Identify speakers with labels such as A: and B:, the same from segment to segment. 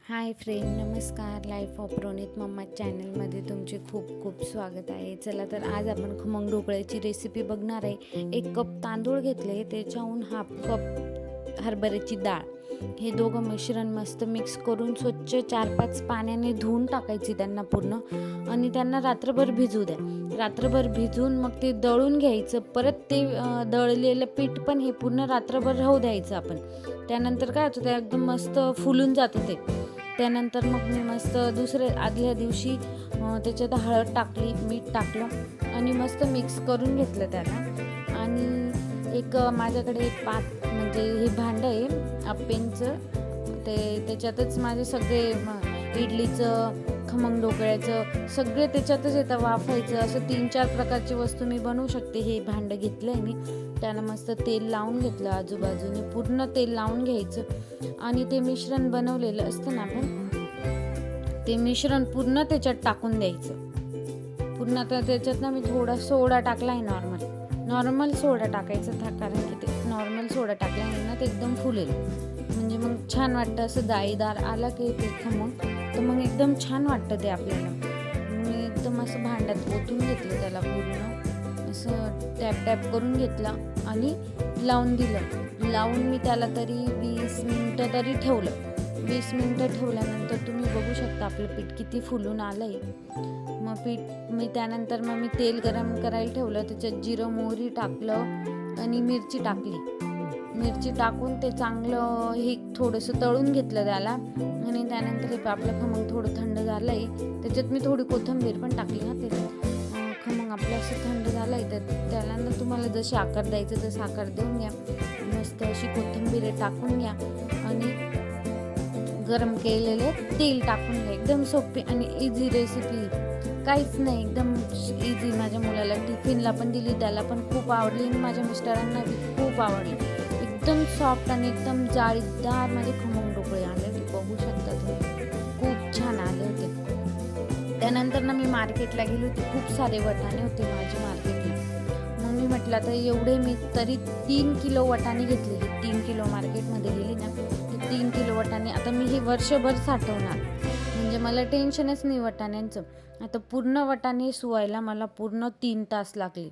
A: Hi friend, नमस्कार. Life of Praneeth mamma चॅनलमध्ये तुमचे खूप खूप स्वागत आहे. चला तर आज आपण खमंग ढोकळ्याची रेसिपी बघणार आहे. 1 कप तांदूळ घेतले, त्याच्याहून हाफ कप हरभऱ्याची डाळ, हे दोघं मिश्रण मस्त मिक्स करून स्वच्छ 4-5 पाण्याने धुवून टाकायची त्यांना पूर्ण, आणि त्यांना रात्रभर भिजू द्या. रात्रभर भिजून मग ते दळून घ्यायचं. परत ते दळलेलं पीठ पण हे पूर्ण रात्रभर राहू द्यायचं आपण. त्यानंतर काय होतं, ते एकदम मस्त फुलून जातं ते. त्यानंतर मग मी मस्त आदल्या दिवशी त्याच्यात हळद टाकली, मीठ टाकलं आणि मस्त मिक्स करून घेतलं त्याला. आणि माझ्याकडे म्हणजे हे भांडं आहे आप्पेंचं, त्याच्यातच माझे सगळे इडलीचं, खमंग ढोकळ्याचं सगळे त्याच्यातच येतं. वाफायचं असं 3-4 प्रकारची वस्तू मी बनवू शकते. हे भांडं घेतलं आहे मी, त्याला मस्त तेल लावून घेतलं, आजूबाजूने पूर्ण तेल लावून घ्यायचं. आणि ते मिश्रण बनवलेलं असतं ना आपण, ते मिश्रण पूर्ण त्याच्यात टाकून द्यायचं. पूर्ण त्याच्यात ना मी थोडा सोडा टाकला आहे, नॉर्मल सोडा टाकायचा था, कारण की ते नॉर्मल सोडा टाकल्याने ना ते एकदम फुलेल, म्हणजे मग छान वाटतं. असं दाळीदार आला की ते खमंग, तर मग एकदम छान वाटतं ते आपल्याला. मी एकदम असं भांड्यात ओतून घेतलं त्याला, पूर्ण असं टॅप करून घेतलं आणि लावून दिलं. लावून मी त्याला तरी 20 मिनटं तरी ठेवलं. 20 मिनटं ठेवल्यानंतर तुम्ही बघू शकता आपलं पीठ किती फुलून आलं आहे. मग त्यानंतर मी तेल गरम करायला ठेवलं, त्याच्यात जिरं मोहरी टाकलं आणि मिरची टाकली. मिरची टाकून ते चांगलं हे थोडंसं तळून घेतलं त्याला. आणि त्यानंतर हे आपलं खमंग थोडं थंड झालं आहे, त्याच्यात मी थोडी कोथिंबीर पण टाकली ना. ते खमंग आपलं असं थंड झालं आहे, तर त्याला ना तुम्हाला जशी आकार द्यायचं तसं आकार देऊन घ्या. मस्त अशी कोथिंबीर टाकून घ्या आणि गरम केलेले तेल टाकून घ्या. एकदम सोपी आणि इझी रेसिपी, काहीच नाही, एकदम इझी. माझ्या मुलाला टिफिनला पण दिली, त्याला पण खूप आवडली आणि माझ्या मिस्टरांना बी खूप आवडली. एकदम सॉफ्ट आणि एकदम जाळीदार माझे खमंग ढोकळे आले होते, बघू शकता तुम्ही, खूप छान आले होते. त्यानंतर ना मी मार्केटला गेली होती, खूप सारे वाटाणे होते माझे मार्केटला. मग मी म्हटलं आता एवढे मी तरी 3 किलो वाटाणे घेतलेले. 3 किलो मार्केटमध्ये गेली ना, 3 किलो वाटाणे आता मी हे वर्षभर साठवणार, म्हणजे मला टेन्शनच नाही वाटाण्यांचं. आता पूर्ण वाटाणे सुवायला मला पूर्ण 3 तास लागले.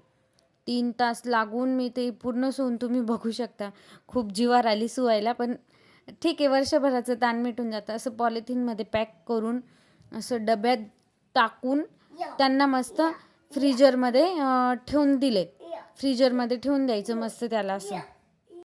A: 3 तास लागून मी ते पूर्ण सुवून, तुम्ही बघू शकता, खूप जीवार आली सुवायला. पण ठीक आहे, वर्षभराचं ताण मिटून जातं. असं पॉलिथिनमध्ये पॅक करून असं डब्यात टाकून त्यांना मस्त फ्रीजरमध्ये ठेवून दिले. फ्रीजरमध्ये ठेवून द्यायचं मस्त त्याला असं.